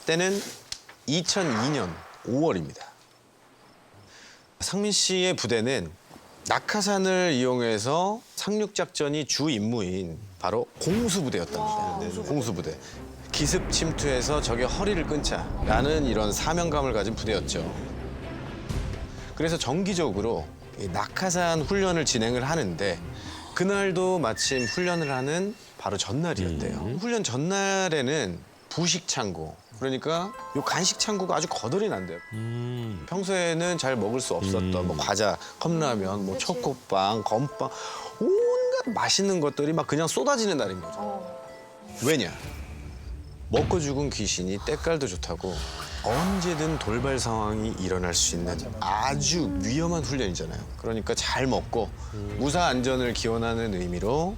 때는 2002년 5월입니다. 상민 씨의 부대는 낙하산을 이용해서 상륙 작전이 주 임무인 바로 공수부대였답니다. 공수부대. 기습 침투해서 적의 허리를 끊자라는 이런 사명감을 가진 부대였죠. 그래서 정기적으로 이 낙하산 훈련을 진행을 하는데 그날도 마침 훈련을 하는 바로 전날이었대요. 훈련 전날에는 부식 창고, 그러니까 요 간식 창고가 아주 거덜이 난대요. 평소에는 잘 먹을 수 없었던 뭐 과자, 컵라면, 뭐 초코빵, 건빵, 온갖 맛있는 것들이 막 그냥 쏟아지는 날인 거죠. 왜냐? 먹고 죽은 귀신이 때깔도 좋다고 언제든 돌발 상황이 일어날 수 있는 아주 위험한 훈련이잖아요. 그러니까 잘 먹고 무사 안전을 기원하는 의미로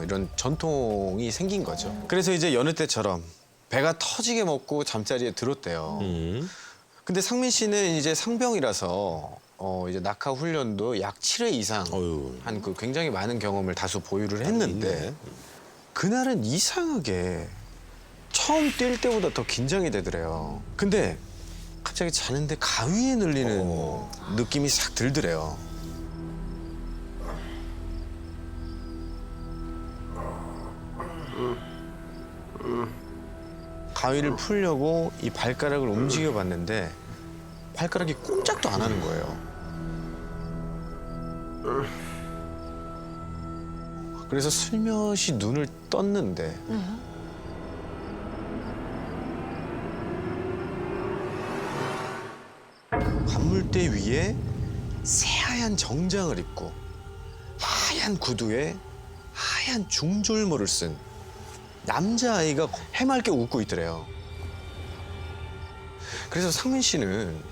이런 전통이 생긴 거죠. 그래서 이제 여느 때처럼 배가 터지게 먹고 잠자리에 들었대요. 근데 상민 씨는 이제 상병이라서 이제 낙하 훈련도 약 7회 이상 한 그 굉장히 많은 경험을 다수 보유를 했는데 그날은 이상하게 처음 뛸 때보다 더 긴장이 되더래요. 근데 갑자기 자는데 가위에 눌리는 느낌이 싹 들더래요. 가위를 풀려고 이 발가락을 움직여 봤는데 발가락이 꼼짝도 안 하는 거예요. 그래서 슬며시 눈을 떴는데 관물대 위에 새하얀 정장을 입고 하얀 구두에 하얀 중절모를 쓴 남자아이가 해맑게 웃고 있더래요. 그래서 상민 씨는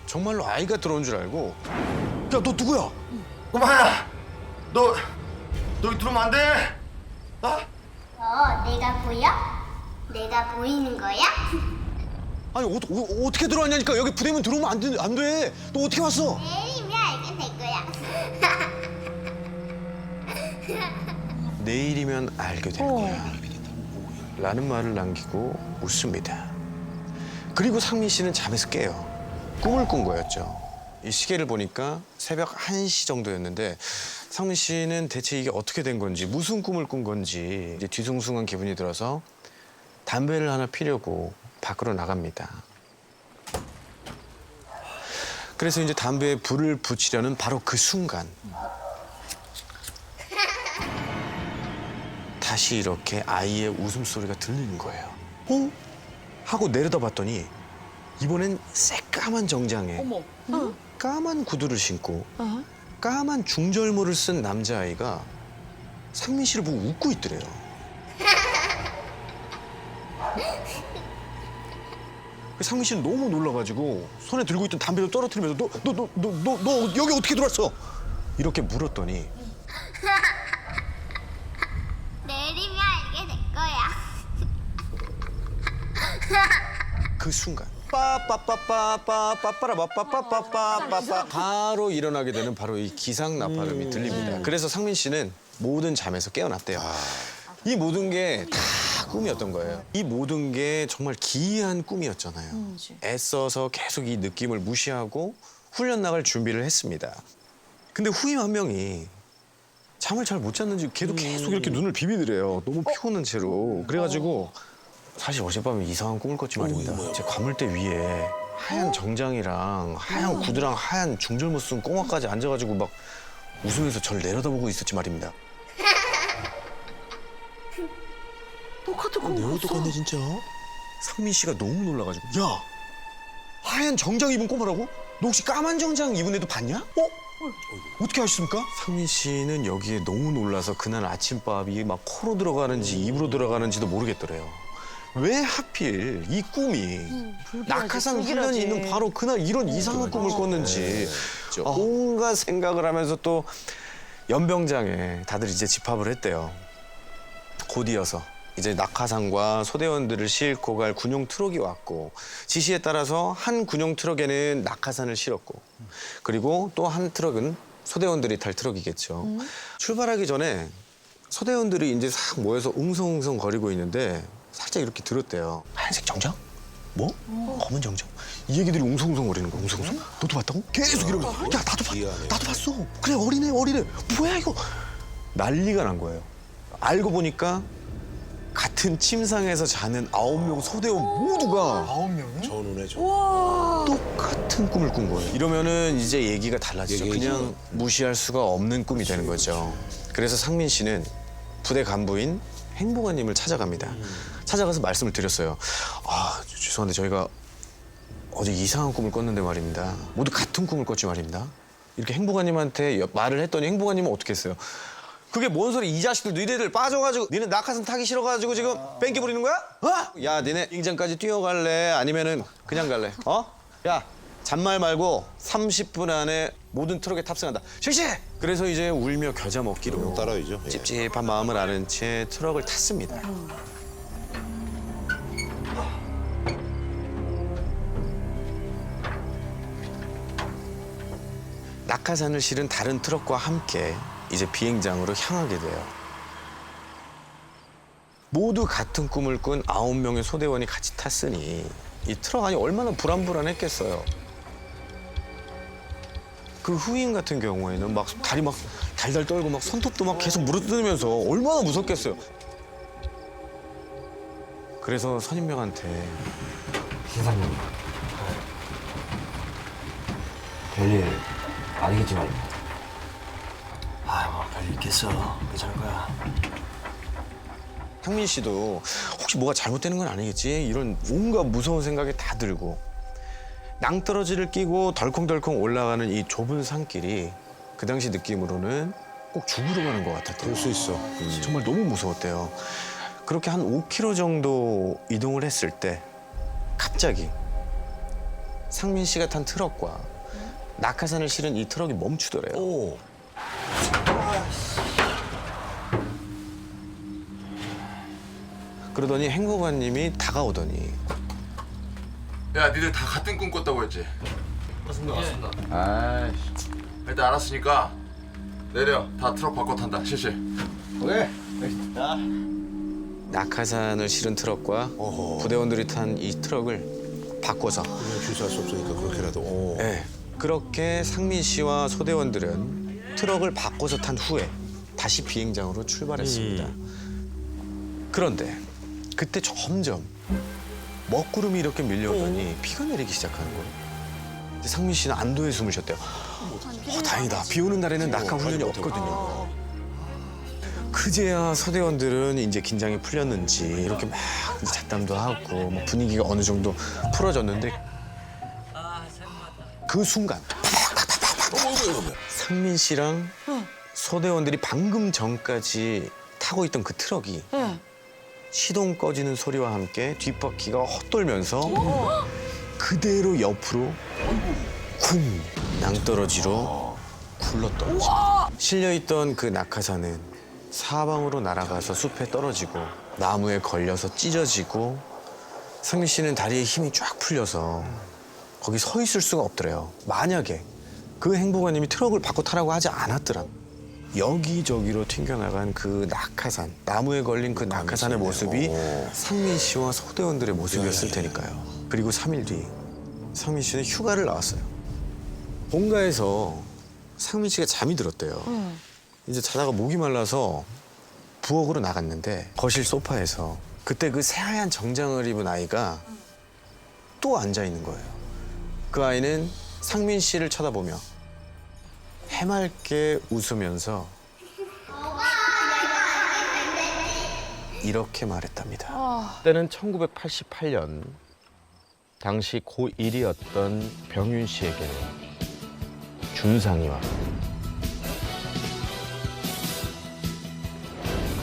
정말로 아이가 들어온 줄 알고 야, 너 누구야? 꼬마야, 너 여기 들어오면 안 돼. 내가 보여? 내가 보이는 거야? 아니 어떻게 들어왔냐니까. 여기 부대면 들어오면 안 돼. 너 어떻게 왔어? 내일이면 알게 될 거야. 내일이면 알게 될 거야. 라는 말을 남기고 웃습니다. 그리고 상민 씨는 잠에서 깨요. 꿈을 꾼 거였죠. 이 시계를 보니까 새벽 1시 정도였는데 상민 씨는 대체 이게 어떻게 된 건지, 무슨 꿈을 꾼 건지 이제 뒤숭숭한 기분이 들어서 담배를 하나 피려고 밖으로 나갑니다. 그래서 이제 담배에 불을 붙이려는 바로 그 순간 다시 이렇게 아이의 웃음소리가 들리는 거예요. 어? 하고 내려다봤더니 이번엔 새까만 정장에 까만 구두를 신고 까만 중절모를 쓴 남자아이가 상민 씨를 보고 웃고 있더래요. 상민 씨는 너무 놀라가지고 손에 들고 있던 담배를 떨어뜨리면서 너 여기 어떻게 들어왔어? 이렇게 물었더니 내일이면 알게 될 거야. 그 순간 빠빠빠빠빠빠빠라빠빠빠빠빠빠 바로 일어나게 되는 바로 이 기상나팔음이 들립니다. 그래서 상민 씨는 모든 잠에서 깨어났대요. 이 모든 게 다 꿈이었던 거예요. 이 모든 게 정말 기이한 꿈이었잖아요. 애써서 계속 이 느낌을 무시하고 훈련 나갈 준비를 했습니다. 근데 후임 한 명이 잠을 잘 못 잤는지 계속 이렇게 눈을 비비더래요. 너무 피곤한 채로. 그래가지고 사실 어젯밤에 이상한 꿈을 꿨지 말입니다. 제 관물대 위에 하얀 정장이랑 하얀 구두랑 하얀 중절모 쓴 꼬마까지 앉아가지고 막 웃으면서 저를 내려다보고 있었지 말입니다. 똑같은 꿈 내가 똑같네 진짜. 상민 씨가 너무 놀라가지고 야, 하얀 정장 입은 꼬마라고? 너 혹시 까만 정장 입은 애도 봤냐? 어떻게 아십니까? 상민 씨는 여기에 너무 놀라서 그날 아침밥이 막 코로 들어가는지 입으로 들어가는지도 모르겠더래요. 왜 하필 이 꿈이 낙하산 훈련이 있는 바로 그날 이런 이상한 꿈을 꿨는지 온갖 생각을 하면서 또 연병장에 다들 이제 집합을 했대요. 곧 이어서 이제 낙하산과 소대원들을 싣고 갈 군용 트럭이 왔고 지시에 따라서 한 군용 트럭에는 낙하산을 실었고 그리고 또 한 트럭은 소대원들이 탈 트럭이겠죠. 출발하기 전에 소대원들이 이제 싹 모여서 웅성웅성 거리고 있는데 살짝 이렇게 들었대요. 하얀색 정장? 뭐? 검은 정정? 이 얘기들이 웅성웅성거리는 거야. 웅성웅성. 너도 봤다고? 계속 이러면서. 야 나도 봤어. 그래 어리네. 뭐야 이거? 난리가 난 거예요. 알고 보니까 같은 침상에서 자는 9명 소대원 모두가 전운에 전. 똑같은 꿈을 꾼 거예요. 이러면은 이제 얘기가 달라지죠. 그냥 무시할 수가 없는 꿈이 되는 거죠. 그래서 상민 씨는 부대 간부인 행복아님을 찾아갑니다. 찾아가서 말씀을 드렸어요. 아, 죄송한데 저희가 어제 이상한 꿈을 꿨는데 말입니다. 모두 같은 꿈을 꿨지 말입니다. 이렇게 행복아님한테 말을 했더니 행복아님은 어떻게 했어요? 그게 뭔 소리? 이 자식들 너희들 빠져가지고 니네 낙하산 타기 싫어가지고 지금 뺑기 부리는 거야? 어? 야 니네 인장까지 뛰어갈래? 아니면은 그냥 갈래? 어? 야 잔말 말고 30분 안에 모든 트럭에 탑승한다. 실시! 그래서 이제 울며 겨자 먹기로 따라야죠. 예. 찝찝한 마음을 아는 채 트럭을 탔습니다. 낙하산을 실은 다른 트럭과 함께 이제 비행장으로 향하게 돼요. 모두 같은 꿈을 꾼 9명의 소대원이 같이 탔으니 이 트럭 안이 얼마나 불안불안했겠어요. 그 후임 같은 경우에는 막 다리 막 달달 떨고 막 손톱도 막 계속 물어뜯으면서 얼마나 무섭겠어요. 그래서 선임병한테 세상에 별일 아니겠지만 뭐 별일 있겠어. 괜찮을 거야. 상민 씨도 혹시 뭐가 잘못되는 건 아니겠지? 이런 온갖 무서운 생각이 다 들고 낭떠러지를 끼고 덜컹덜컹 올라가는 이 좁은 산길이 그 당시 느낌으로는 꼭 죽으러 가는 것 같았대요. 그럴 수 있어. 정말 너무 무서웠대요. 그렇게 한 5km 정도 이동을 했을 때 갑자기 상민 씨가 탄 트럭과 낙하산을 실은 이 트럭이 멈추더래요. 오. 그러더니 행복아님이 다가오더니 야, 니들 다 같은 꿈 꿨다고 했지? 맞습니다. 아이씨. 일단 알았으니까 내려. 다 트럭 바꿔 탄다. 실시. 낙하산을 실은 트럭과 부대원들이 탄 이 트럭을 바꿔서 그냥 주시할 수 없으니까 그렇게라도. 오. 네, 그렇게 상민 씨와 소대원들은 트럭을 바꿔서 탄 후에 다시 비행장으로 출발했습니다. 그런데 그때 점점 먹구름이 이렇게 밀려오더니 비가 내리기 시작하는 거예요. 근데 상민 씨는 안도의 숨을 쉬었대요. 다행이다. 비 오는 날에는 낙하 훈련이 없거든요. 그제야 소대원들은 이제 긴장이 풀렸는지 이렇게 막 이제 잡담도 하고 뭐 분위기가 어느 정도 풀어졌는데 그 순간 상민 씨랑 소대원들이 방금 전까지 타고 있던 그 트럭이 시동 꺼지는 소리와 함께 뒷바퀴가 헛돌면서 그대로 옆으로 쿵 낭떠러지로 굴러떨어집니다. 실려있던 그 낙하산은 사방으로 날아가서 숲에 떨어지고 나무에 걸려서 찢어지고 상민 씨는 다리에 힘이 쫙 풀려서 거기 서 있을 수가 없더래요. 만약에 그 행복아님이 트럭을 바꿔 타라고 하지 않았더라면 여기저기로 튕겨나간 그 낙하산, 나무에 걸린 그 낙하산의 모습이 상민 씨와 소대원들의 모습이었을 테니까요. 그리고 3일 뒤 상민 씨는 휴가를 나왔어요. 본가에서 상민 씨가 잠이 들었대요. 이제 자다가 목이 말라서 부엌으로 나갔는데 거실 소파에서 그때 그 새하얀 정장을 입은 아이가 또 앉아 있는 거예요. 그 아이는 상민 씨를 쳐다보며 해맑게 웃으면서 이렇게 말했답니다. 때는 1988년 당시 고1이었던 병윤 씨에게는 준상이 왔고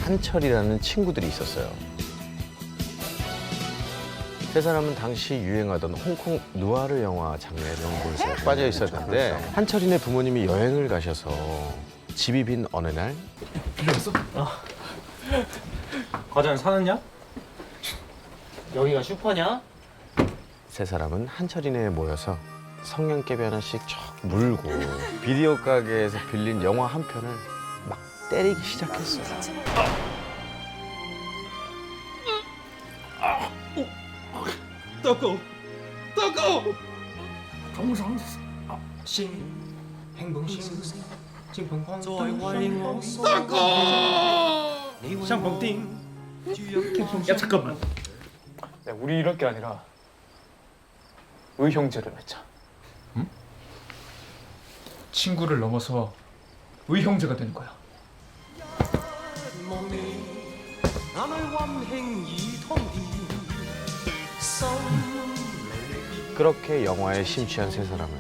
한철이라는 친구들이 있었어요. 세 사람은 당시 유행하던 홍콩 누아르 영화 장르의 명분에 빠져 있었는데 한철이네 부모님이 여행을 가셔서 집이 빈 어느 날 과자는 사놨냐? 여기가 슈퍼냐? 세 사람은 한철이네에 모여서 성냥개비 하나씩 쭉 물고 비디오 가게에서 빌린 영화 한 편을 막 때리기 시작했어요. 떠고 정상 신 행복신 징펑펑 떠고 샹펑띵. 야 잠깐만. 야, 우리 이럴 게 아니라 의형제를 맺자. 응? 친구를 넘어서 의형제가 되는 거야. 그렇게 영화에 심취한 세 사람은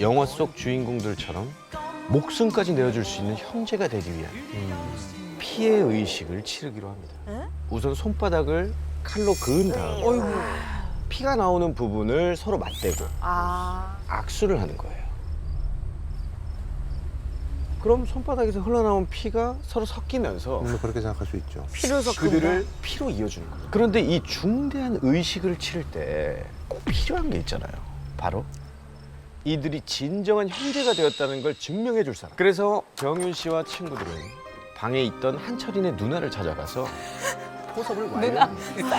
영화 속 주인공들처럼 목숨까지 내어줄 수 있는 형제가 되기 위한 피해 의식을 치르기로 합니다. 우선 손바닥을 칼로 그은 다음 피가 나오는 부분을 서로 맞대고 악수를 하는 거예요. 그럼 손바닥에서 흘러나온 피가 서로 섞이면서 그렇게 생각할 수 있죠. 그들을 피로 이어주는 거예요. 그런데 이 중대한 의식을 치를 때 꼭 필요한 게 있잖아요. 바로 이들이 진정한 형제가 되었다는 걸 증명해 줄 사람. 그래서 정윤 씨와 친구들은 방에 있던 한철인의 누나를 찾아가서 포섭을 완료합니다.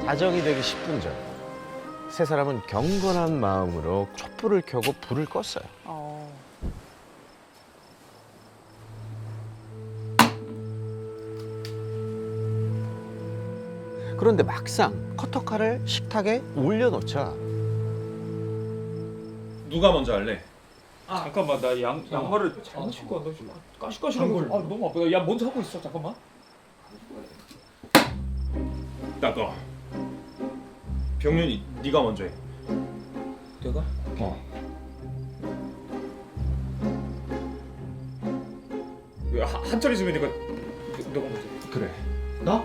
자정이 되기 10분 전 세 사람은 경건한 마음으로 촛불을 켜고 불을 껐어요. 그런데 막상 커터칼을 식탁에 올려놓자 누가 먼저 할래? 잠깐만 나 양말을 잘못 신고 왔다. 까시까시한 걸. 너무 아프다. 야 먼저 하고 있어. 잠깐만. 나가. 병윤이 네가 먼저 해. 내가? 왜 한철이 있으면 너가 먼저. 그래. 나?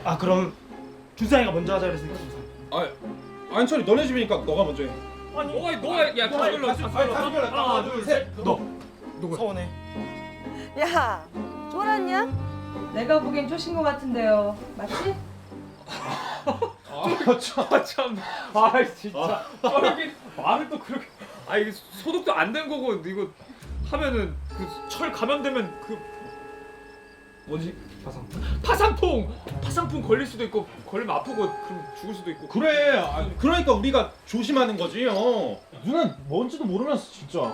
아 그럼 준상이가 먼저 하자 그랬으니까 준상. 한철이 너네 집이니까 너가 먼저 해. 너가 야 다별로. 하나 둘 셋. 너. 누구? 서원해. 야, 쫄았냐? 내가 보기엔 쪼신 것 같은데요. 맞지? 참. 진짜. 저렇게 말을 또 그렇게. 이게 소독도 안 된 거고 이거 하면은 그 철 감염되면 그 뭐지? 파상풍 걸릴 수도 있고 걸리면 아프고 그럼 죽을 수도 있고. 그래. 그러니까 우리가 조심하는 거지. 누난 뭔지도 모르면서 진짜.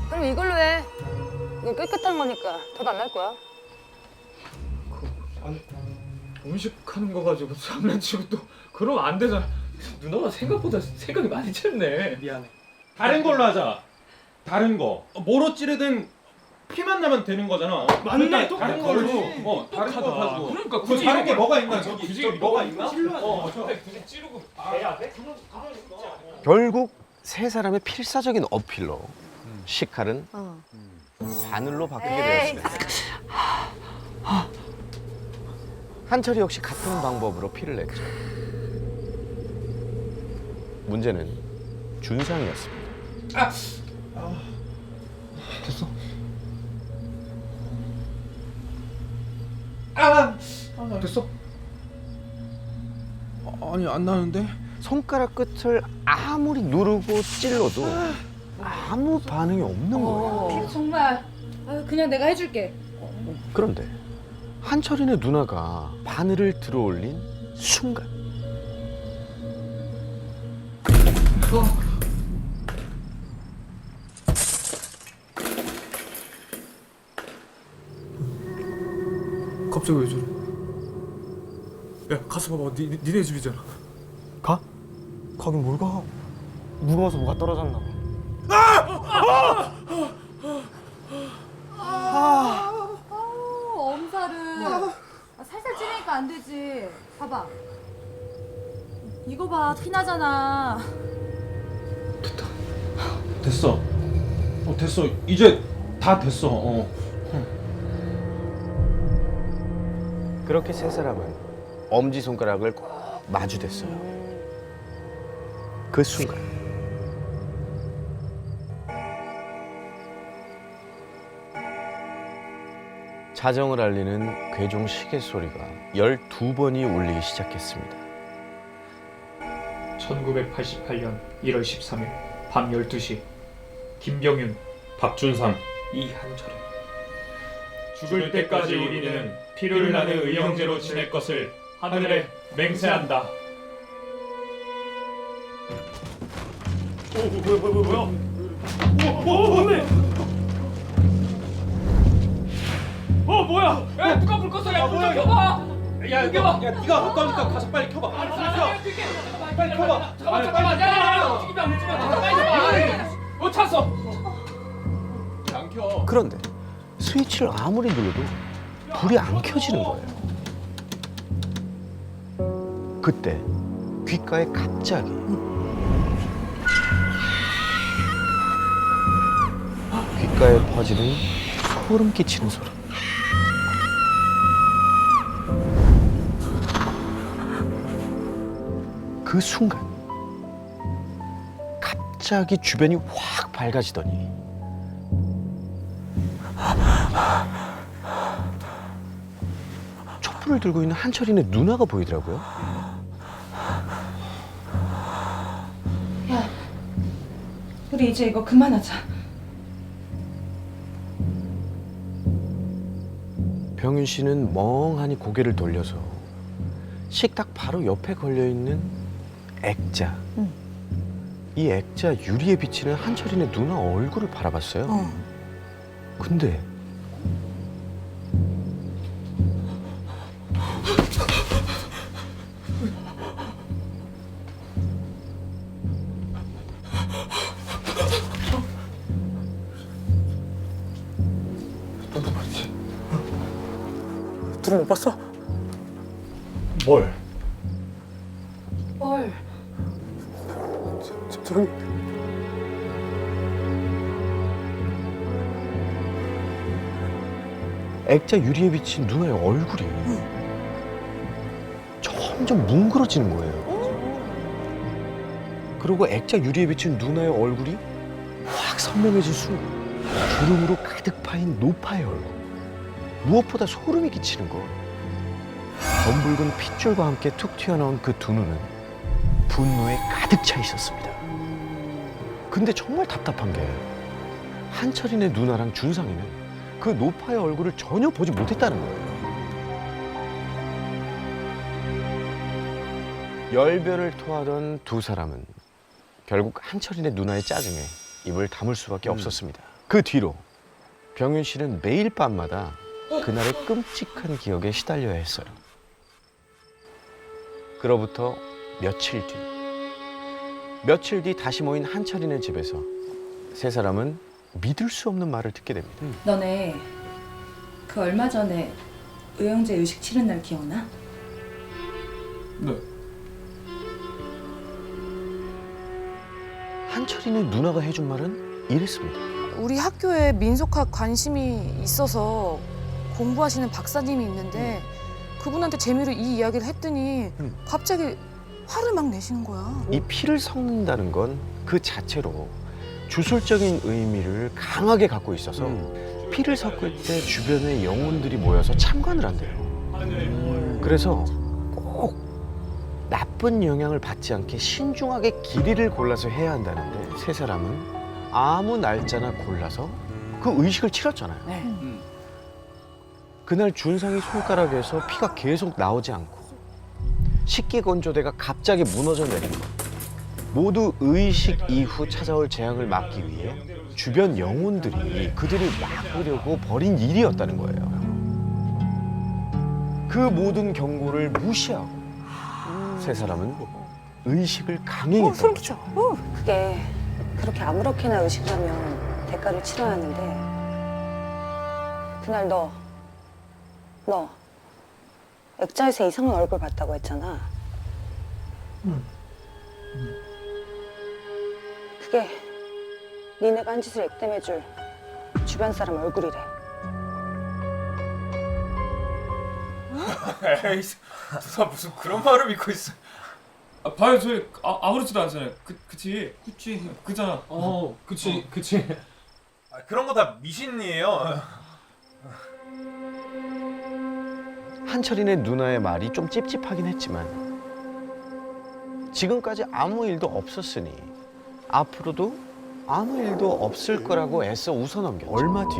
그럼 이걸로 해. 이거 깨끗한 거니까 더 안 날 거야. 음식하는 거 가지고 장난치고 또 그러면 안 되잖아. 누나가 생각보다 생각이 많이 챘네. 미안해. 다른 걸로 하자. 다른 거. 뭐로 찌르든 피만 나면 되는 거잖아. 맞네. 그러니까 다른 걸로. 다른 거 가지고. 그러니까 굳이 다른 게 뭐가 있나? 저기 뭐가 있나? 굳이 찌르고 해야 돼? 결국 세 사람의 필사적인 어필로 식칼은 바늘로 바뀌게 되었습니다. 한철이 역시 같은 방법으로 피를 냈죠. 문제는 준상이었습니다. 됐어. 됐어? 아니 안 나는데? 손가락 끝을 아무리 누르고 찔러도 아무 반응이 없는 거예요. 정말. 그냥 내가 해줄게. 그런데 한철이네 누나가 바늘을 들어올린 순간 갑자기 왜 저래? 야 가서 봐봐. 니네 집이잖아. 가? 가긴 뭘 가? 누가 와서 뭐가 떨어졌나 봐. 엄살은 살살 찌르니까 안 되지. 봐봐. 이거 봐, 피나잖아. 됐어. 됐어. 이제 다 됐어. 그렇게 세 사람은 엄지손가락을 꼭 마주댔어요. 그 순간 자정을 알리는 괴종 시계 소리가 12번이 울리기 시작했습니다. 1988년 1월 13일 밤 12시 김병윤, 박준상, 이한철. 죽을 때까지 우리는 피를 나는 의형제로 지낼 것을 하늘에 맹세한다. 뭐야? 뭐야? 야, 누가 불 껐어? 야, 불 좀 켜봐. 야, 네가 가까우니까 가서 빨리 켜봐. 빨리 켜봐. 잠깐만. 야, 움직이지 마. 빨리 켜봐. 못 찾았어. 안 켜. 그런데 스위치를 아무리 눌러도 불이 안 켜지는 거예요. 그때 귓가에 갑자기 귓가에 퍼지는 소름 끼치는 소리. 그 순간 갑자기 주변이 확 밝아지더니 촛불을 들고 있는 한철이네 누나가 보이더라고요. 야, 우리 이제 이거 그만하자. 병윤 씨는 멍하니 고개를 돌려서 식탁 바로 옆에 걸려있는 액자. 이 액자 유리에 비치는 한철이네 누나 얼굴을 바라봤어요. 근데 둘이 못 봤어? 뭘? 뭘? 저기 액자 유리에 비친 누나의 얼굴이 점점 뭉그러지는 거예요. 그리고 액자 유리에 비친 누나의 얼굴이 확 선명해진 순간 주름으로 가득 파인 노파의 얼굴. 무엇보다 소름이 끼치는 거. 검붉은 핏줄과 함께 툭 튀어나온 그 두 눈은 분노에 가득 차 있었습니다. 근데 정말 답답한 게 한철이네 누나랑 준상이는 그 노파의 얼굴을 전혀 보지 못했다는 거예요. 열변을 토하던 두 사람은 결국 한철이네 누나의 짜증에 입을 다물 수밖에 없었습니다. 그 뒤로 병윤 씨는 매일 밤마다 그날의 끔찍한 기억에 시달려야 했어요. 그로부터 며칠 뒤 다시 모인 한철이네 집에서 세 사람은 믿을 수 없는 말을 듣게 됩니다. 너네 그 얼마 전에 의형제 의식 치른 날 기억나? 네. 한철이네 누나가 해준 말은 이랬습니다. 우리 학교에 민속학 관심이 있어서 공부하시는 박사님이 있는데 그분한테 재미로 이 이야기를 했더니 갑자기 화를 막 내시는 거야. 이 피를 섞는다는 건 그 자체로 주술적인 의미를 강하게 갖고 있어서 피를 섞을 때 주변의 영혼들이 모여서 참관을 한대요. 그래서 꼭 나쁜 영향을 받지 않게 신중하게 길이를 골라서 해야 한다는데 세 사람은 아무 날짜나 골라서 그 의식을 치렀잖아요. 네. 그날 준상이 손가락에서 피가 계속 나오지 않고 식기건조대가 갑자기 무너져 내린 것. 모두 의식 이후 찾아올 재앙을 막기 위해 주변 영혼들이 그들을 막으려고 벌인 일이었다는 거예요. 그 모든 경고를 무시하고 세 사람은 의식을 강행했던 소름 거죠. 끼쳐. 그게 그렇게 아무렇게나 의식을 하면 대가를 치러야 하는데 그날 너 액자에서 이상한 얼굴 봤다고 했잖아. 그게 니네가 한 짓을 액땜해줄 주변 사람 얼굴이래. 에이, 누가 무슨 그런 말을 믿고 있어? 봐요, 저희 아무렇지도 않잖아요. 그치? 그잖아. 그치. 그런 거 다 미신이에요. 한철이네 누나의 말이 좀 찝찝하긴 했지만 지금까지 아무 일도 없었으니 앞으로도 아무 일도 없을 거라고 애써 웃어넘겼죠. 얼마 뒤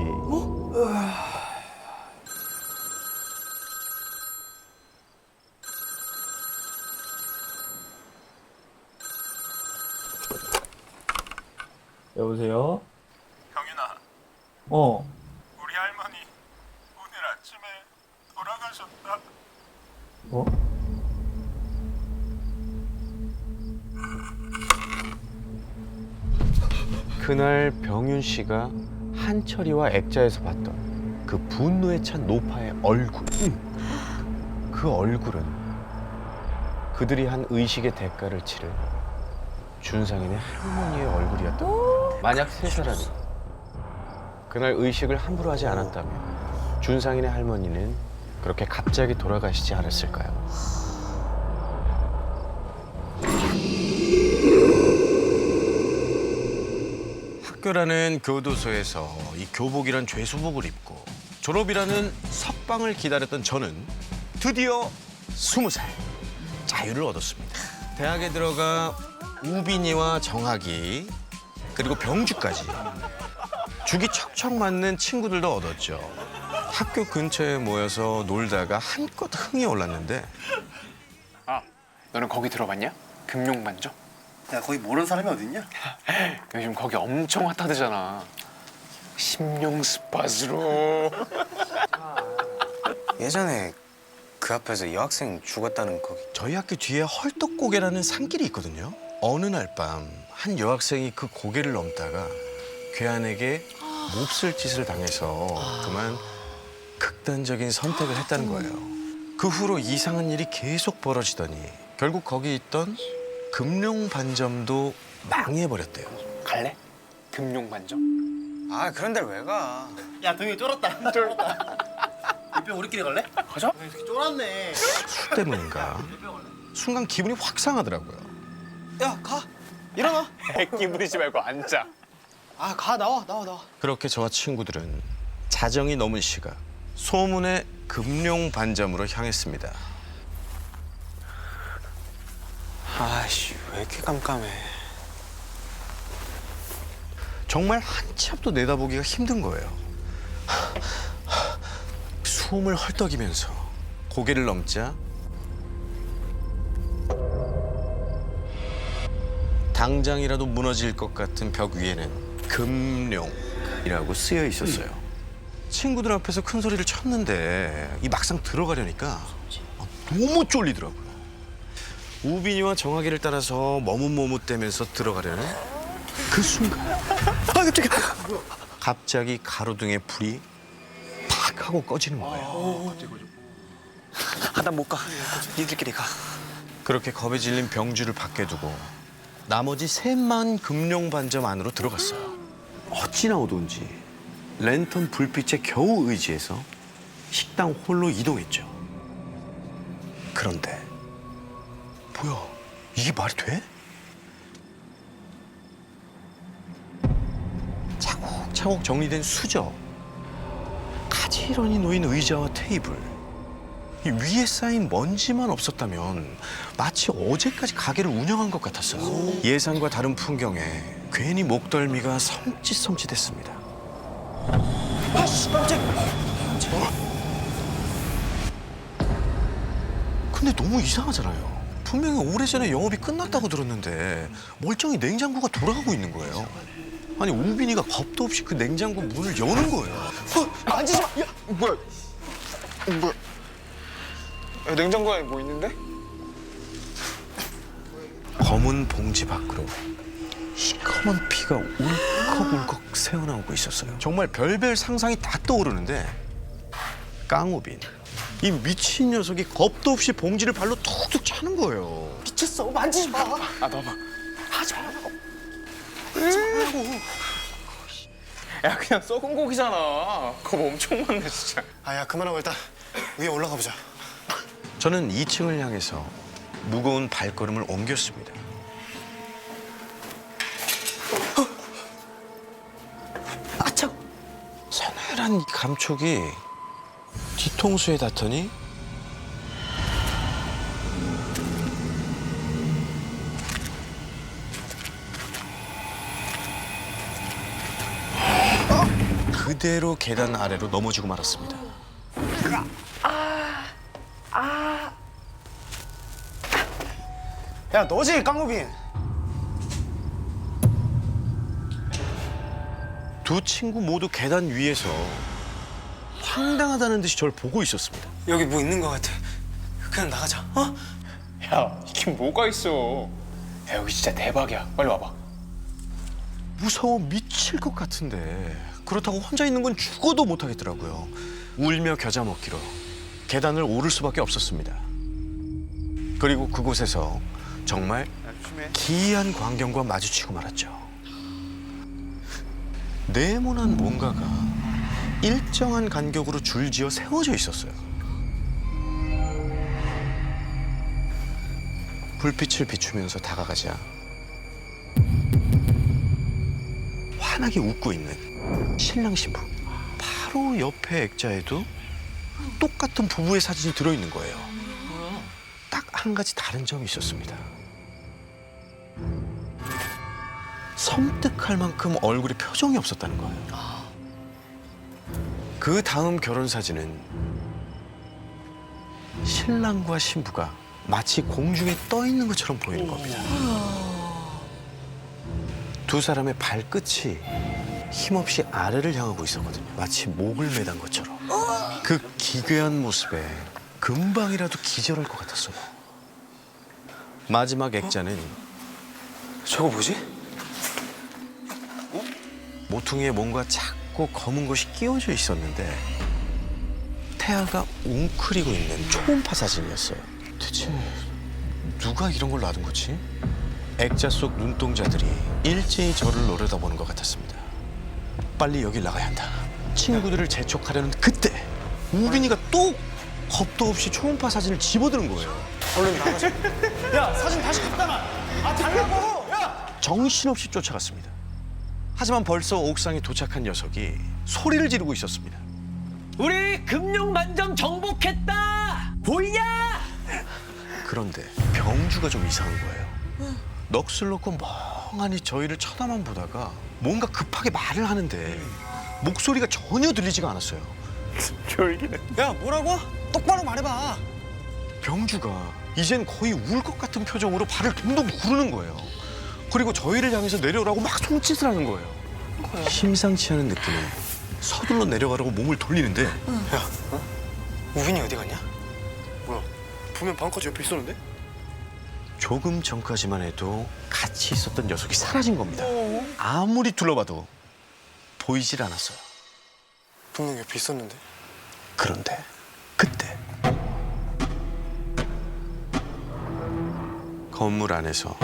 여보세요? 형윤아, 어. 우리 할머니 오늘 아침에 돌아가셨다. 뭐? 그날 병윤 씨가 한철이와 액자에서 봤던 그 분노에 찬 노파의 얼굴. 그 얼굴은 그들이 한 의식의 대가를 치를 준상인의 할머니의 얼굴이었다. 만약 세 사람이 그날 의식을 함부로 하지 않았다면 준상인의 할머니는 그렇게 갑자기 돌아가시지 않았을까요? 학교라는 교도소에서 이 교복이란 죄수복을 입고 졸업이라는 석방을 기다렸던 저는 드디어 20살 자유를 얻었습니다. 대학에 들어가 우빈이와 정학이 그리고 병주까지 죽이 척척 맞는 친구들도 얻었죠. 학교 근처에 모여서 놀다가 한껏 흥이 올랐는데 너는 거기 들어봤냐? 금룡반점? 야 거기 모르는 사람이 어딨냐? 요즘 거기 엄청 핫하대잖아. 심령 스팟으로. 예전에 그 앞에서 여학생 죽었다는 거기. 저희 학교 뒤에 헐떡고개라는 산길이 있거든요. 어느 날 밤 한 여학생이 그 고개를 넘다가 괴한에게 몹쓸 짓을 당해서 그만 극단적인 선택을 했다는 거예요. 그 후로 이상한 일이 계속 벌어지더니 결국 거기 있던 금룡반점도 망해버렸대요. 갈래? 금룡반점? 아 그런 데를 왜 가? 야 동이 쫄았다. 쫄았다. 이병 우리끼리 갈래? 가자. 이렇게 쫄았네. 술 때문인가 순간 기분이 확 상하더라고요. 야 가. 일어나. 애기 부리지 말고 앉아. 아 가 나와. 그렇게 저와 친구들은 자정이 넘은 시각 소문의 금룡반점으로 향했습니다. 아씨 왜 이렇게 깜깜해? 정말 한치 앞도 내다보기가 힘든 거예요. 숨을 헐떡이면서 고개를 넘자 당장이라도 무너질 것 같은 벽 위에는 금룡이라고 쓰여 있었어요. 친구들 앞에서 큰 소리를 쳤는데 이 막상 들어가려니까 너무 쫄리더라고요. 우빈이와 정학이를 따라서 머뭇머뭇대면서 들어가려는 그 순간 갑자기 가로등의 불이 팍 하고 꺼지는 거예요. 난 못 가. 니들끼리 가. 그렇게 겁에 질린 병주를 밖에 두고 나머지 셋만 금룡반점 안으로 들어갔어요. 어찌나 어두운지 랜턴 불빛에 겨우 의지해서 식당 홀로 이동했죠. 그런데 뭐야, 이게 말이 돼? 차곡차곡 정리된 수저, 가지런히 놓인 의자와 테이블, 이 위에 쌓인 먼지만 없었다면 마치 어제까지 가게를 운영한 것 같았어요. 예상과 다른 풍경에 괜히 목덜미가 섬찟섬찟했습니다. 근데 너무 이상하잖아요. 분명히 오래전에 영업이 끝났다고 들었는데 멀쩡히 냉장고가 돌아가고 있는 거예요. 아니 우빈이가 겁도 없이 그 냉장고 문을 여는 거예요. 만지지 마. 야 뭐야? 야, 냉장고 안에 뭐 있는데? 검은 봉지 밖으로 시커먼 피가 울컥울컥 새어나오고 있었어요. 정말 별별 상상이 다 떠오르는데 깡우빈, 이 미친 녀석이 겁도 없이 봉지를 발로 툭툭 차는 거예요. 미쳤어. 만지지 마. 아 너봐. 하지 말라고. 야 그냥 썩은 고기잖아. 겁 엄청 많네 진짜. 아야 그만하고 일단 위에 올라가 보자. 저는 2층을 향해서 무거운 발걸음을 옮겼습니다. 아차! 서늘한 이 감촉이 뒤통수에 닿더니 그대로 계단 아래로 넘어지고 말았습니다. 야, 너지, 깡무빈. 두 친구 모두 계단 위에서 황당하다는 듯이 저를 보고 있었습니다. 여기 뭐 있는 것 같아. 그냥 나가자. 어? 야, 이게 뭐가 있어? 야, 여기 진짜 대박이야. 빨리 와봐. 무서워 미칠 것 같은데 그렇다고 혼자 있는 건 죽어도 못하겠더라고요. 울며 겨자 먹기로 계단을 오를 수밖에 없었습니다. 그리고 그곳에서 정말 기이한 광경과 마주치고 말았죠. 네모난 뭔가가 일정한 간격으로 줄지어 세워져 있었어요. 불빛을 비추면서 다가가자 환하게 웃고 있는 신랑 신부. 바로 옆에 액자에도 똑같은 부부의 사진이 들어있는 거예요. 딱 한 가지 다른 점이 있었습니다. 섬뜩할 만큼 얼굴에 표정이 없었다는 거예요. 그 다음 결혼 사진은 신랑과 신부가 마치 공중에 떠 있는 것처럼 보이는 겁니다. 두 사람의 발끝이 힘없이 아래를 향하고 있었거든요. 마치 목을 매단 것처럼. 그 기괴한 모습에 금방이라도 기절할 것 같았어요. 마지막 액자는 저거 뭐지? 모퉁이에 뭔가 작고 검은 것이 끼워져 있었는데 태아가 웅크리고 있는 초음파 사진이었어요. 대체 누가 이런 걸 놔둔 거지? 액자 속 눈동자들이 일제히 저를 노려다보는 것 같았습니다. 빨리 여길 나가야 한다. 친구들을 재촉하려는 그때 우빈이가 또 겁도 없이 초음파 사진을 집어드는 거예요. 얼른 나가자. 야, 사진 다시 갖다 놔. 아, 달라고. 야. 정신없이 쫓아갔습니다. 하지만 벌써 옥상에 도착한 녀석이 소리를 지르고 있었습니다. 우리 금융만점 정복했다! 보이냐? 그런데 병주가 좀 이상한 거예요. 넋을 놓고 멍하니 저희를 쳐다만 보다가 뭔가 급하게 말을 하는데 목소리가 전혀 들리지가 않았어요. 졸기네. 야, 뭐라고? 똑바로 말해봐. 병주가 이젠 거의 울 것 같은 표정으로 발을 동동 구르는 거예요. 그리고 저희를 향해서 내려오라고 막 손짓을 하는 거예요. 심상치 않은 느낌에 서둘러 내려가려고 몸을 돌리는데 야, 우빈이 어디 갔냐? 뭐야? 분명 방금까지 옆에 있었는데? 조금 전까지만 해도 같이 있었던 녀석이 사라진 겁니다. 아무리 둘러봐도 보이질 않았어요. 분명 옆에 있었는데. 그런데 그때 건물 안에서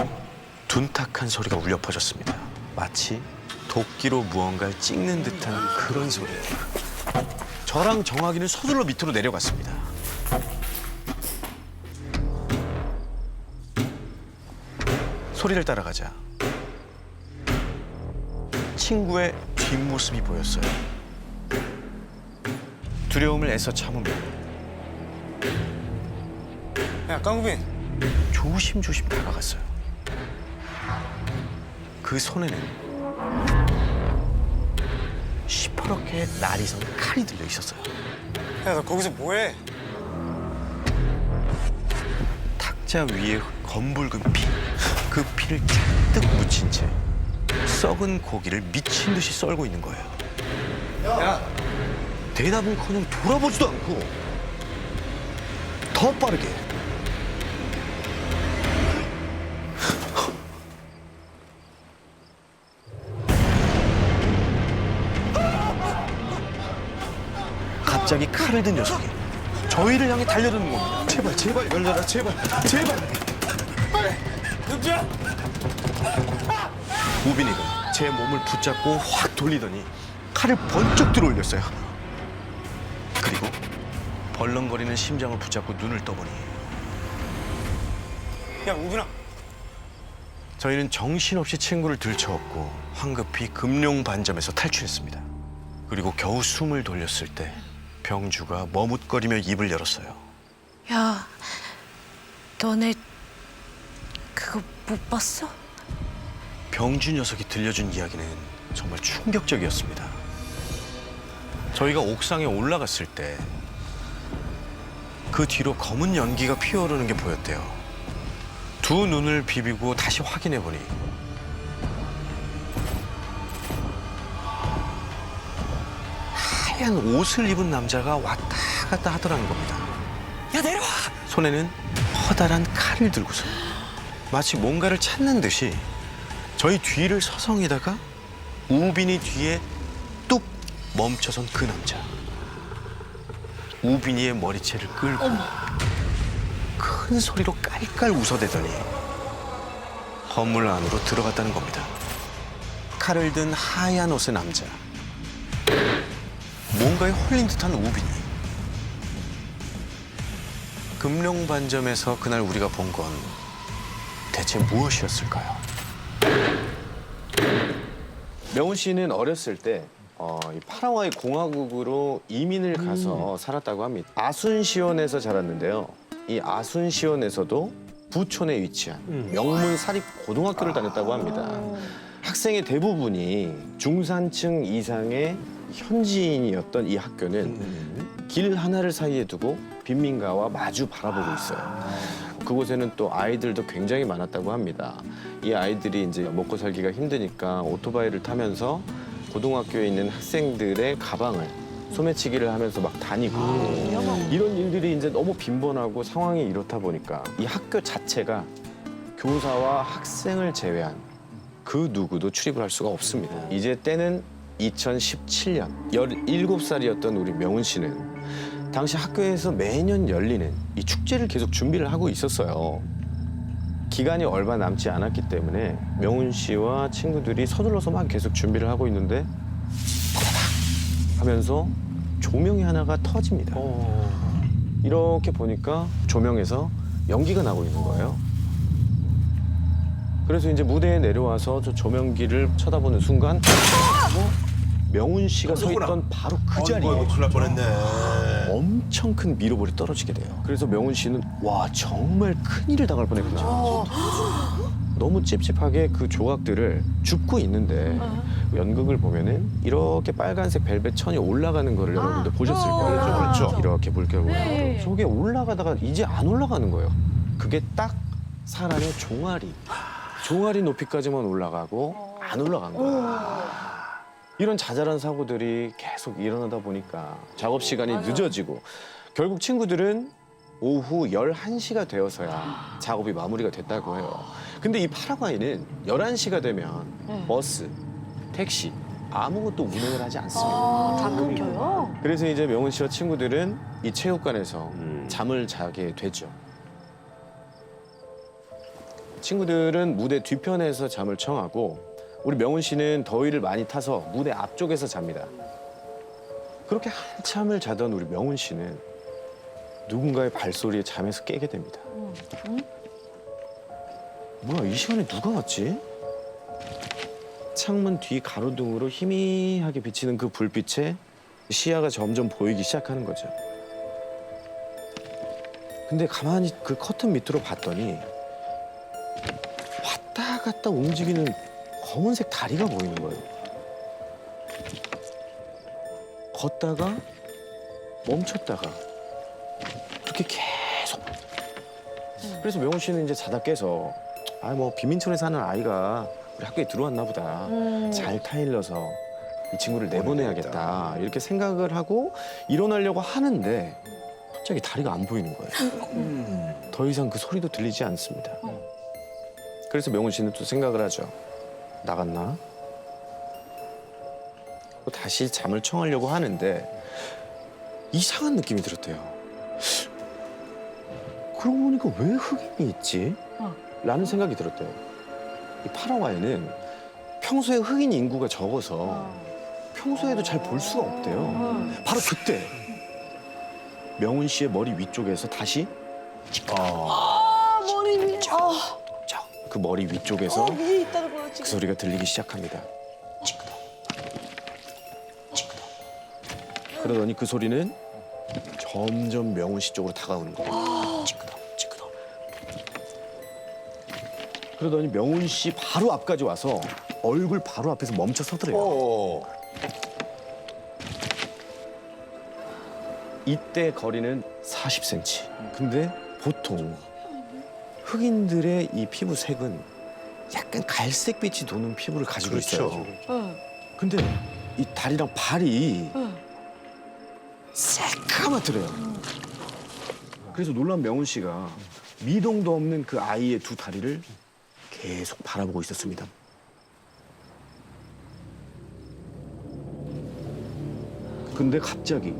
둔탁한 소리가 울려 퍼졌습니다. 마치 도끼로 무언가를 찍는 듯한 그런 소리예요. 저랑 정학이는 서둘러 밑으로 내려갔습니다. 소리를 따라가자 친구의 뒷모습이 보였어요. 두려움을 애써 참으며 야, 깡우빈. 조심조심 다가갔어요. 그 손에는 시퍼렇게 날이 선 칼이 들려 있었어요. 야, 너 거기서 뭐해? 탁자 위에 검붉은 피, 그 피를 잔뜩 묻힌 채 썩은 고기를 미친 듯이 썰고 있는 거예요. 야, 대답은커녕 돌아보지도 않고 더 빠르게 갑자기 칼을 든 녀석이 저희를 향해 달려드는 겁니다. 제발, 제발 열려라, 제발, 제발. 은주야! 우빈이가 제 몸을 붙잡고 확 돌리더니 칼을 번쩍 들어 올렸어요. 그리고 벌렁거리는 심장을 붙잡고 눈을 떠보니 야, 우빈아. 저희는 정신없이 친구를 들쳐업고 황급히 금룡 반점에서 탈출했습니다. 그리고 겨우 숨을 돌렸을 때 병주가 머뭇거리며 입을 열었어요. 야, 너네 그거 못 봤어? 병주 녀석이 들려준 이야기는 정말 충격적이었습니다. 저희가 옥상에 올라갔을 때 그 뒤로 검은 연기가 피어오르는 게 보였대요. 두 눈을 비비고 다시 확인해 보니 하얀 옷을 입은 남자가 왔다 갔다 하더라는 겁니다. 야 내려와. 손에는 커다란 칼을 들고서 마치 뭔가를 찾는 듯이 저희 뒤를 서성이다가 우빈이 뒤에 뚝 멈춰선 그 남자. 우빈이의 머리채를 끌고 큰 소리로 깔깔 웃어대더니 건물 안으로 들어갔다는 겁니다. 칼을 든 하얀 옷의 남자. 뭔가에 홀린 듯한 우빈이. 금룡반점에서 그날 우리가 본 건 대체 무엇이었을까요? 명훈 씨는 어렸을 때 이 파라과이 공화국으로 이민을 가서 살았다고 합니다. 아순시원에서 자랐는데요. 이 아순시원에서도 부촌에 위치한 명문 사립 고등학교를 다녔다고 합니다. 학생의 대부분이 중산층 이상의 현지인이었던 이 학교는 길 하나를 사이에 두고 빈민가와 마주 바라보고 있어요. 그곳에는 또 아이들도 굉장히 많았다고 합니다. 이 아이들이 이제 먹고 살기가 힘드니까 오토바이를 타면서 고등학교에 있는 학생들의 가방을 소매치기를 하면서 막 다니고 이런 일들이 이제 너무 빈번하고 상황이 이렇다 보니까 이 학교 자체가 교사와 학생을 제외한 그 누구도 출입을 할 수가 없습니다. 이제 때는 2017년 17살이었던 우리 명훈 씨는 당시 학교에서 매년 열리는 이 축제를 계속 준비를 하고 있었어요. 기간이 얼마 남지 않았기 때문에 명훈 씨와 친구들이 서둘러서 막 계속 준비를 하고 있는데 따다닥 하면서 조명이 하나가 터집니다. 이렇게 보니까 조명에서 연기가 나고 있는 거예요. 그래서 이제 무대에 내려와서 저 조명기를 쳐다보는 순간 명훈 씨가 서 있던 바로 그 자리에 큰일 날 뻔했네. 엄청 큰 미로볼이 떨어지게 돼요. 그래서 명훈 씨는 와 정말 큰일을 당할 뻔했구나. 너무 찝찝하게 그 조각들을 줍고 있는데 연극을 보면은 이렇게 빨간색 벨벳 천이 올라가는 거를 여러분들 보셨을 거예요. 그렇죠. 이렇게 물결로 올라가고 저게 올라가다가 이제 안 올라가는 거예요. 그게 딱 사람의 종아리 높이까지만 올라가고 안 올라간 거예요. 이런 자잘한 사고들이 계속 일어나다 보니까 작업 시간이 늦어지고 결국 친구들은 오후 11시가 되어서야 작업이 마무리가 됐다고 해요. 근데 이 파라과이는 11시가 되면 버스, 택시 아무것도 운행을 하지 않습니다. 다 끊겨요? 그래서 이제 명훈 씨와 친구들은 이 체육관에서 잠을 자게 되죠. 친구들은 무대 뒤편에서 잠을 청하고 우리 명훈 씨는 더위를 많이 타서 무대 앞쪽에서 잡니다. 그렇게 한참을 자던 우리 명훈 씨는 누군가의 발소리에 잠에서 깨게 됩니다. 뭐야, 이 시간에 누가 왔지? 창문 뒤 가로등으로 희미하게 비치는 그 불빛에 시야가 점점 보이기 시작하는 거죠. 근데 가만히 그 커튼 밑으로 봤더니 왔다 갔다 움직이는 검은색 다리가 보이는 거예요. 걷다가 멈췄다가 그렇게 계속. 그래서 명훈 씨는 이제 자다 깨서 뭐 빈민촌에 사는 아이가 우리 학교에 들어왔나 보다. 잘 타일러서 이 친구를 내보내야겠다. 이렇게 생각을 하고 일어나려고 하는데 갑자기 다리가 안 보이는 거예요. 더 이상 그 소리도 들리지 않습니다. 그래서 명훈 씨는 또 생각을 하죠. 나갔나? 다시 잠을 청하려고 하는데 이상한 느낌이 들었대요. 그러고 보니까 왜 흑인이 있지? 라는 생각이 들었대요. 이 파라과이는 평소에 흑인 인구가 적어서 평소에도 잘 볼 수가 없대요. 바로 그때 명훈 씨의 머리 위쪽에서 다시 머리 위에. 그 머리 위쪽에서 위에 있다는 거야, 지금. 그 소리가 들리기 시작합니다. 그러더니 그 소리는 점점 명훈 씨 쪽으로 다가오는 거예요. 찌끄덕. 그러더니 명훈 씨 바로 앞까지 와서 얼굴 바로 앞에서 멈춰 서더래요. 이때 거리는 40cm. 근데 보통 흑인들의 이 피부색은 약간 갈색빛이 도는 피부를 가지고 있어요. 근데 이 다리랑 발이 새카맣더래요. 그래서 놀란 명훈 씨가 미동도 없는 그 아이의 두 다리를 계속 바라보고 있었습니다. 근데 갑자기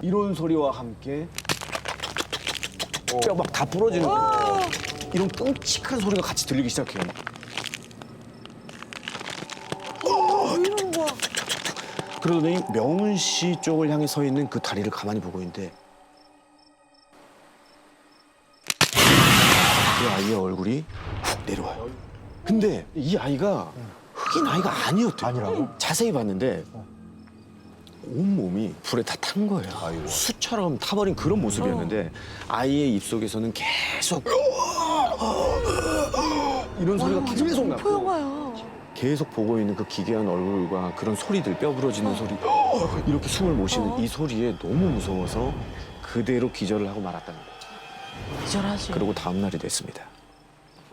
이런 소리와 함께 뼈 막 다 부러지는 이런 끔찍한 소리가 같이 들리기 시작해요. 그러더니 명훈 씨 쪽을 향해 서 있는 그 다리를 가만히 보고 있는데 그 아이의 얼굴이 훅 내려와요. 근데 이 아이가 흑인 아이가 아니었대요. 아니라고? 자세히 봤는데 온몸이 불에 다 탄 거예요. 수처럼 타버린 그런 모습이었는데 아이의 입속에서는 계속 이런 소리가 계속 났고 계속 보고 있는 그 기괴한 얼굴과 그런 소리들, 뼈 부러지는 소리 이렇게 숨을 못 쉬는 이 소리에 너무 무서워서 그대로 기절을 하고 말았다는 거예요. 기절하지. 그리고 다음 날이 됐습니다.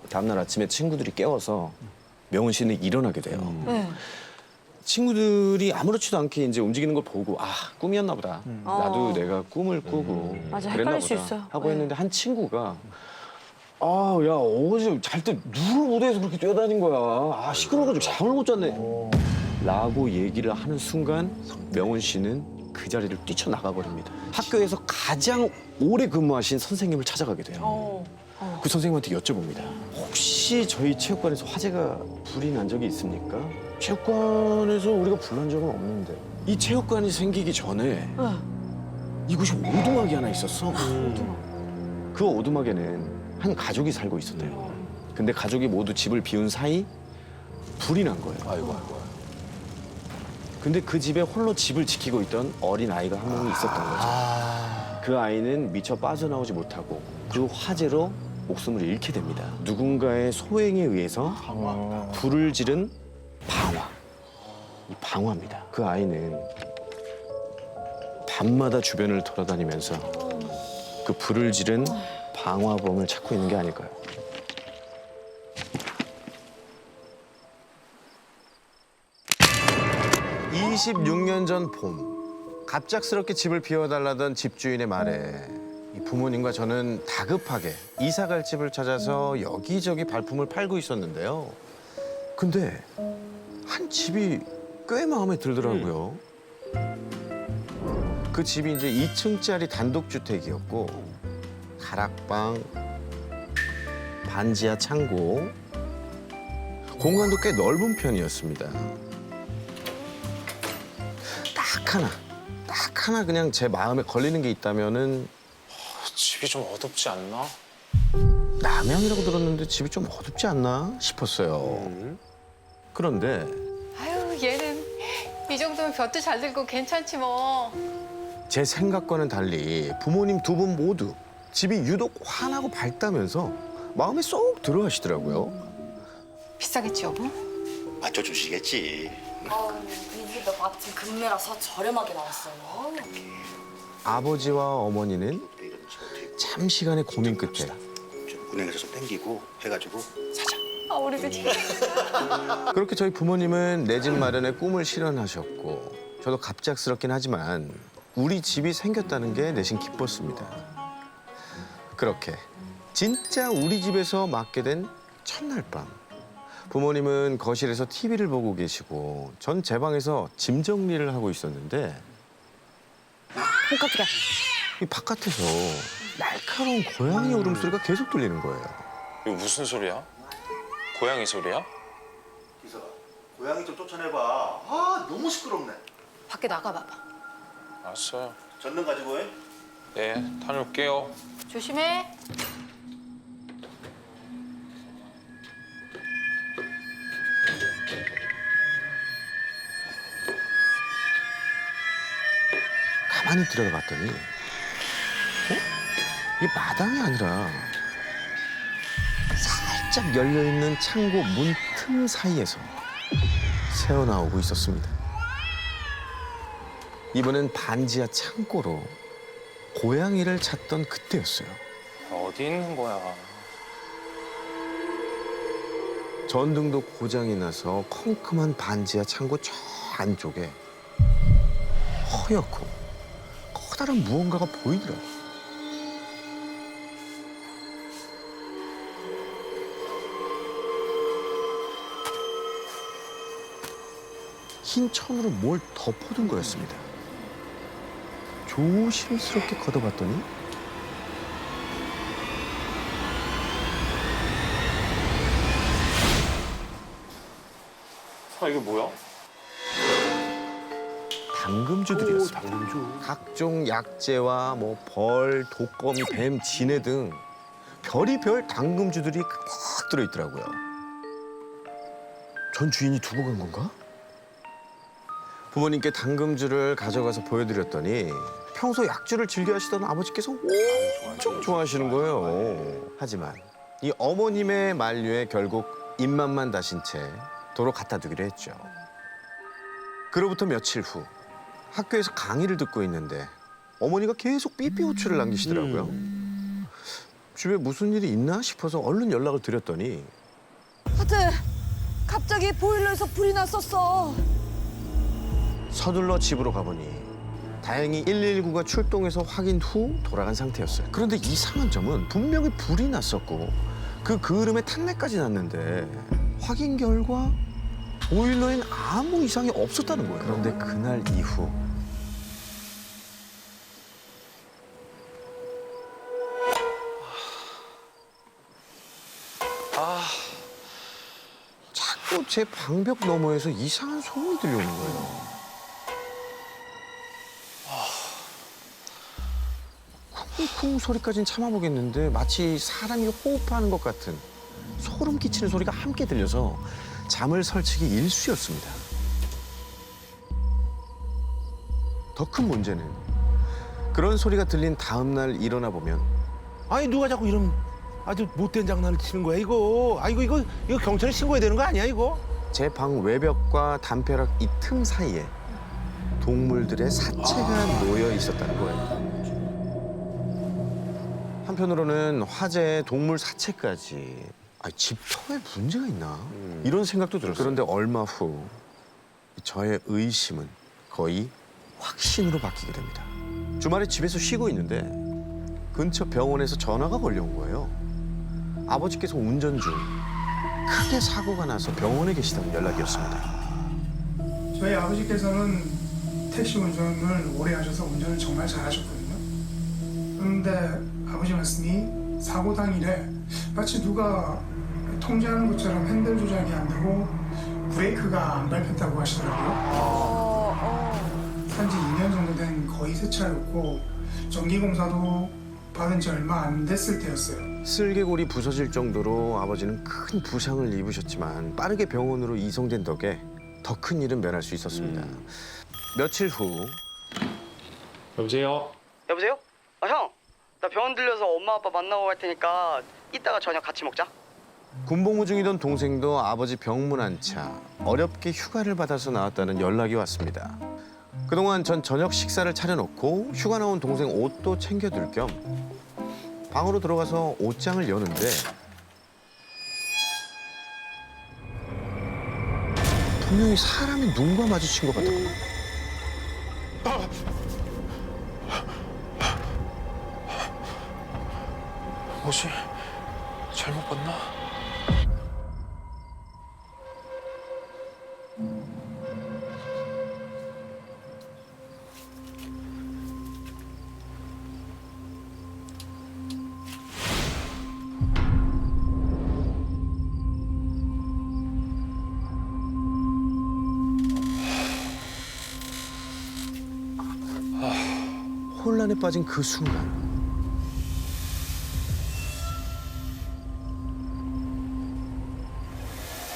다음 날 아침에 친구들이 깨워서 명훈 씨는 일어나게 돼요. 친구들이 아무렇지도 않게 이제 움직이는 걸 보고 아 꿈이었나 보다. 나도 내가 꿈을 꾸고 맞아, 그랬나 헷갈릴 수 보다 있어요. 하고 했는데 한 친구가 아 야 어제 잘 때 누구 무대에서 그렇게 뛰어다닌 거야. 아 시끄러워가지고 잠을 못 잤네. 라고 얘기를 하는 순간 명훈 씨는 그 자리를 뛰쳐나가 버립니다. 학교에서 가장 오래 근무하신 선생님을 찾아가게 돼요. 그 선생님한테 여쭤봅니다. 혹시 저희 체육관에서 화재가 불이 난 적이 있습니까? 체육관에서 우리가 불난 적은 없는데. 이 체육관이 생기기 전에 이곳이 오두막이 하나 있었어. 그 오두막에는 한 가족이 살고 있었대요. 근데 가족이 모두 집을 비운 사이 불이 난 거예요. 아이고. 근데 그 집에 홀로 집을 지키고 있던 어린 아이가 한 명이 있었던 거죠. 그 아이는 미처 빠져나오지 못하고 그 화재로 목숨을 잃게 됩니다. 누군가의 소행에 의해서 불을 지른 방화. 이 방화입니다. 그 아이는 밤마다 주변을 돌아다니면서 그 불을 지른 방화범을 찾고 있는 게 아닐까요? (26년) 전 봄, 갑작스럽게 집을 비워달라던 집주인의 말에 이 부모님과 저는 다급하게 이사갈 집을 찾아서 여기저기 발품을 팔고 있었는데요. 근데 한 집이 꽤 마음에 들더라고요. 그 집이 이제 2층짜리 단독주택이었고 다락방, 반지하 창고, 공간도 꽤 넓은 편이었습니다. 딱 하나 그냥 제 마음에 걸리는 게 있다면은 집이 좀 어둡지 않나? 남양이라고 들었는데 집이 좀 어둡지 않나 싶었어요. 그런데 아유 얘는 이 정도면 볕도 잘 들고 괜찮지 뭐. 제 생각과는 달리 부모님 두 분 모두 집이 유독 환하고 밝다면서 마음에 쏙 들어하시더라고요. 비싸겠지 여보? 맞춰주시겠지. 이 집에 마침 금매라서 저렴하게 나왔어요. 아버지와 어머니는 잠시간의 고민 끝에 은행에서 좀 땡기고 해가지고 사자. 아 우리도 그렇게 저희 부모님은 내 집 마련의 꿈을 실현하셨고 저도 갑작스럽긴 하지만 우리 집이 생겼다는 게 내심 기뻤습니다. 그렇게 진짜 우리 집에서 맞게 된 첫날 밤 부모님은 거실에서 TV를 보고 계시고 전 제 방에서 짐 정리를 하고 있었는데 깜짝이야. 이 바깥에서 날카로운 고양이 울음소리가 계속 들리는 거예요. 이거 무슨 소리야? 고양이 소리야? 기사가 고양이 좀 쫓아내봐. 아 너무 시끄럽네. 밖에 나가봐봐. 알았어요. 전등 가지고 해. 네, 다녀올게요. 조심해. 가만히 들여다 봤더니 이게 마당이 아니라 살짝 열려있는 창고 문 틈 사이에서 새어나오고 있었습니다. 이번엔 반지하 창고로 고양이를 찾던 그때였어요. 어디 있는 거야? 전등도 고장이 나서 컴컴한 반지하 창고 저 안쪽에 허옇고 커다란 무언가가 보이더라고요. 흰 천으로 뭘 덮어둔 거였습니다. 조심스럽게 걷어봤더니 이게 뭐야? 당금주들이었습니다. 각종 약재와 뭐 벌, 독거미, 뱀, 진해 등 별의별 당금주들이 가득 들어있더라고요. 전 주인이 두고 간 건가? 부모님께 당금주를 가져가서 보여드렸더니 평소 약주를 즐겨 하시던 아버지께서 엄청 좋아하시는 거예요. 하지만 이 어머님의 만류에 결국 입맛만 다신 채 도로 갖다 두기로 했죠. 그로부터 며칠 후 학교에서 강의를 듣고 있는데 어머니가 계속 삐삐 호출을 남기시더라고요. 집에 무슨 일이 있나 싶어서 얼른 연락을 드렸더니 아들, 갑자기 보일러에서 불이 났었어. 서둘러 집으로 가보니 다행히 119가 출동해서 확인 후 돌아간 상태였어요. 그런데 이상한 점은 분명히 불이 났었고 그 그을음에 탄내까지 났는데 확인 결과 보일러엔 아무 이상이 없었다는 거예요. 그런데 그날 이후 자꾸 제 방벽 너머에서 이상한 소음이 들려오는 거예요. 쿵쿵 소리까지는 참아보겠는데 마치 사람이 호흡하는 것 같은 소름 끼치는 소리가 함께 들려서 잠을 설치기 일쑤였습니다. 더 큰 문제는 그런 소리가 들린 다음 날 일어나 보면 아니 누가 자꾸 이런 아주 못된 장난을 치는 거야 이거. 이거 경찰에 신고해야 되는 거 아니야 이거? 제 방 외벽과 담벼락 이 틈 사이에 동물들의 사체가 놓여 있었다는 거예요. 한편으로는 화재에 동물 사체까지 집터에 문제가 있나? 이런 생각도 들었어요. 그런데 얼마 후 저의 의심은 거의 확신으로 바뀌게 됩니다. 주말에 집에서 쉬고 있는데 근처 병원에서 전화가 걸려온 거예요. 아버지께서 운전 중 크게 사고가 나서 병원에 계시다는 연락이었습니다. 저희 아버지께서는 택시 운전을 오래 하셔서 운전을 정말 잘하셨거든요. 그런데 아버지 말씀이 사고 당일에 마치 누가 통제하는 것처럼 핸들 조작이 안 되고 브레이크가 안 밟혔다고 하시더라고요. 산지 2년 정도 된 거의 새 차였고 정기공사도 받은 지 얼마 안 됐을 때였어요. 슬개골이 부서질 정도로 아버지는 큰 부상을 입으셨지만 빠르게 병원으로 이송된 덕에 더 큰 일은 면할 수 있었습니다. 며칠 후 여보세요? 여보세요? 형, 나 병원 들려서 엄마 아빠 만나고 갈 테니까 이따가 저녁 같이 먹자. 군복무 중이던 동생도 아버지 병문 안차 어렵게 휴가를 받아서 나왔다는 연락이 왔습니다. 그동안 전 저녁 식사를 차려놓고 휴가 나온 동생 옷도 챙겨둘 겸 방으로 들어가서 옷장을 여는데 분명히 사람이 눈과 마주친 것 같더라고요. 혹시 잘못 봤나? 혼란에 빠진 그 순간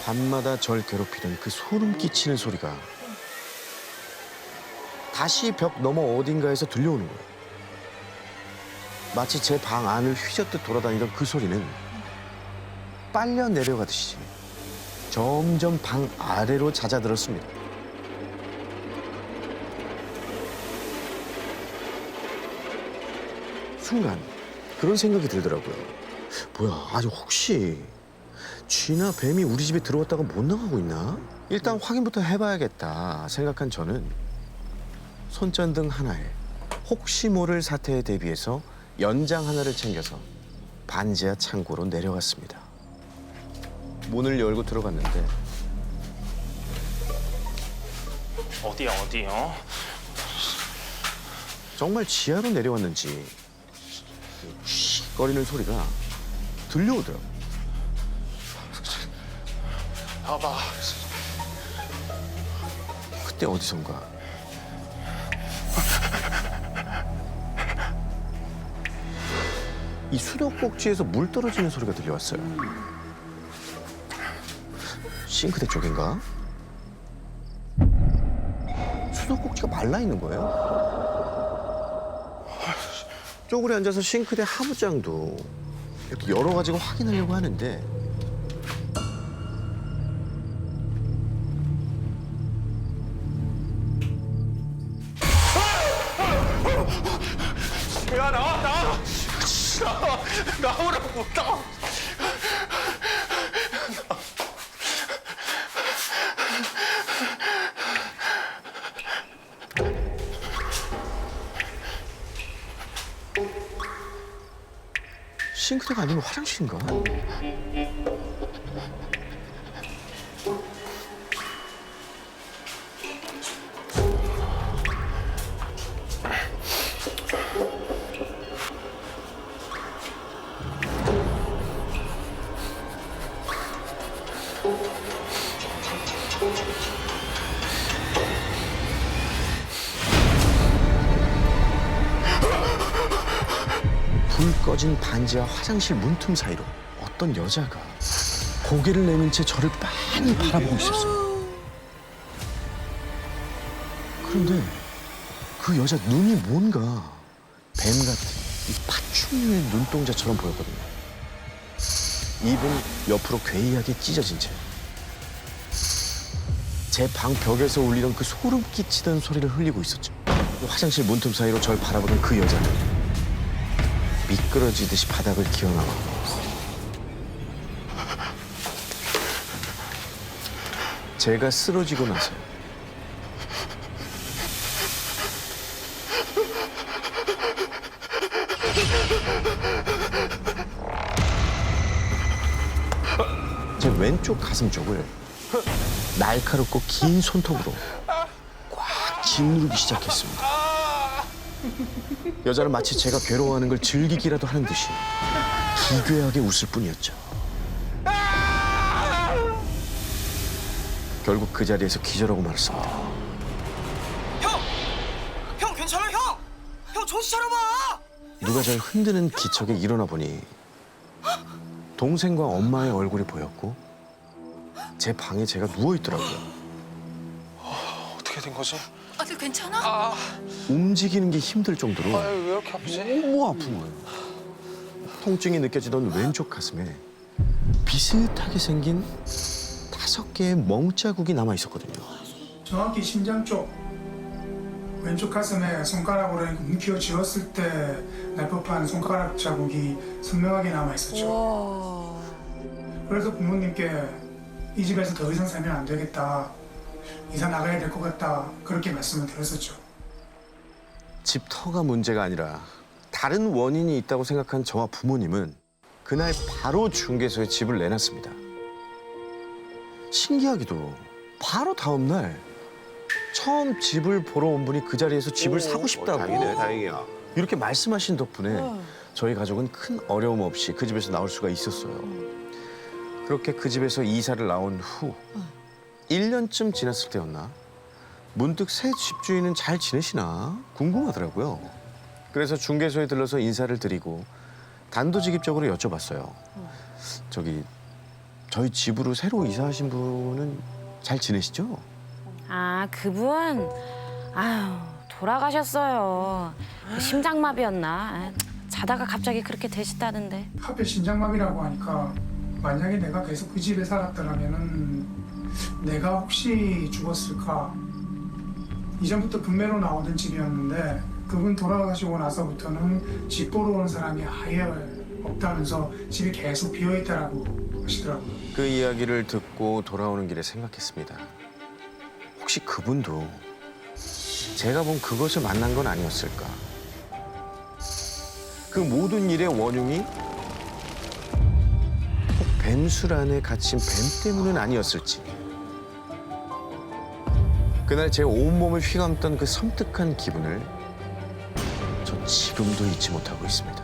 밤마다 절 괴롭히던 그 소름 끼치는 소리가 다시 벽 너머 어딘가에서 들려오는 거예요. 마치 제 방 안을 휘젓듯 돌아다니던 그 소리는 빨려 내려가듯이 점점 방 아래로 잦아들었습니다. 순간 그런 생각이 들더라고요. 뭐야, 아직 혹시 쥐나 뱀이 우리 집에 들어왔다가 못 나가고 있나? 일단 확인부터 해봐야겠다 생각한 저는 손전등 하나에 혹시 모를 사태에 대비해서 연장 하나를 챙겨서 반지하 창고로 내려갔습니다. 문을 열고 들어갔는데 어디야 어디요? 정말 지하로 내려왔는지 거리는 소리가 들려오더라고요. 봐봐. 그때 어디선가 이 수도꼭지에서 물 떨어지는 소리가 들려왔어요. 싱크대 쪽인가? 수도꼭지가 말라 있는 거예요. 쪼그려 앉아서 싱크대 하부장도 이렇게 열어가지고 확인하려고 하는데 야 나와. 나오라고 나와. 싱크대가 아니면 화장실인가? 불 꺼진 반지하 화장실 문틈 사이로 어떤 여자가 고개를 내민 채 저를 빤히 바라보고 있었어요. 그런데 그 여자 눈이 뭔가 뱀 같은 이 파충류의 눈동자처럼 보였거든요. 입은 옆으로 괴이하게 찢어진 채 제 방 벽에서 울리던 그 소름 끼치던 소리를 흘리고 있었죠. 화장실 문틈 사이로 절 바라보던 그 여자는 미끄러지듯이 바닥을 기어나가고 제가 쓰러지고 나서 제 왼쪽 가슴 쪽을 날카롭고 긴 손톱으로 꽉 짓누르기 시작했습니다. 여자는 마치 제가 괴로워하는 걸 즐기기라도 하는 듯이 기괴하게 웃을 뿐이었죠. 결국 그 자리에서 기절하고 말았습니다. 형 괜찮아 형. 형 정신 차려봐. 누가 절 흔드는 기척에 일어나 보니 동생과 엄마의 얼굴이 보였고 제 방에 제가 누워있더라고요. 어떻게 된 거지? 아들 괜찮아? 움직이는 게 힘들 정도로 왜 이렇게 아프지? 너무 아픈 거예요. 통증이 느껴지던 왼쪽 가슴에 비슷하게 생긴 5개의 멍자국이 남아 있었거든요. 정확히 심장 쪽 왼쪽 가슴에 손가락으로 움켜 쥐었을 때 날 법한 손가락 자국이 선명하게 남아 있었죠. 그래서 부모님께 이 집에서 더 이상 살면 안 되겠다, 이사 나가야 될 것 같다, 그렇게 말씀을 드렸었죠. 집터가 문제가 아니라 다른 원인이 있다고 생각한 저와 부모님은 그날 바로 중개소에 집을 내놨습니다. 신기하게도 바로 다음 날 처음 집을 보러 온 분이 그 자리에서 집을 사고 싶다고 다행이네, 다행이야. 이렇게 말씀하신 덕분에 저희 가족은 큰 어려움 없이 그 집에서 나올 수가 있었어요. 그렇게 그 집에서 이사를 나온 후 1년쯤 지났을 때였나? 문득 새 집주인은 잘 지내시나 궁금하더라고요. 그래서 중개소에 들러서 인사를 드리고 단도직입적으로 여쭤봤어요. 저희 집으로 새로 이사하신 분은 잘 지내시죠? 아, 그분? 아유, 돌아가셨어요. 심장마비였나? 자다가 갑자기 그렇게 되시다는데. 하필 심장마비라고 하니까 만약에 내가 계속 그 집에 살았더라면은 내가 혹시 죽었을까? 이전부터 분매로 나오던 집이었는데 그분 돌아가시고 나서부터는 집 보러 온 사람이 아예 없다면서 집이 계속 비어있다라고 하시더라고요. 그 이야기를 듣고 돌아오는 길에 생각했습니다. 혹시 그분도 제가 본 그것을 만난 건 아니었을까? 그 모든 일의 원흉이 꼭 뱀술 안에 갇힌 뱀 때문은 아니었을지. 그날 제 온몸을 휘감던 그 섬뜩한 기분을 전 지금도 잊지 못하고 있습니다.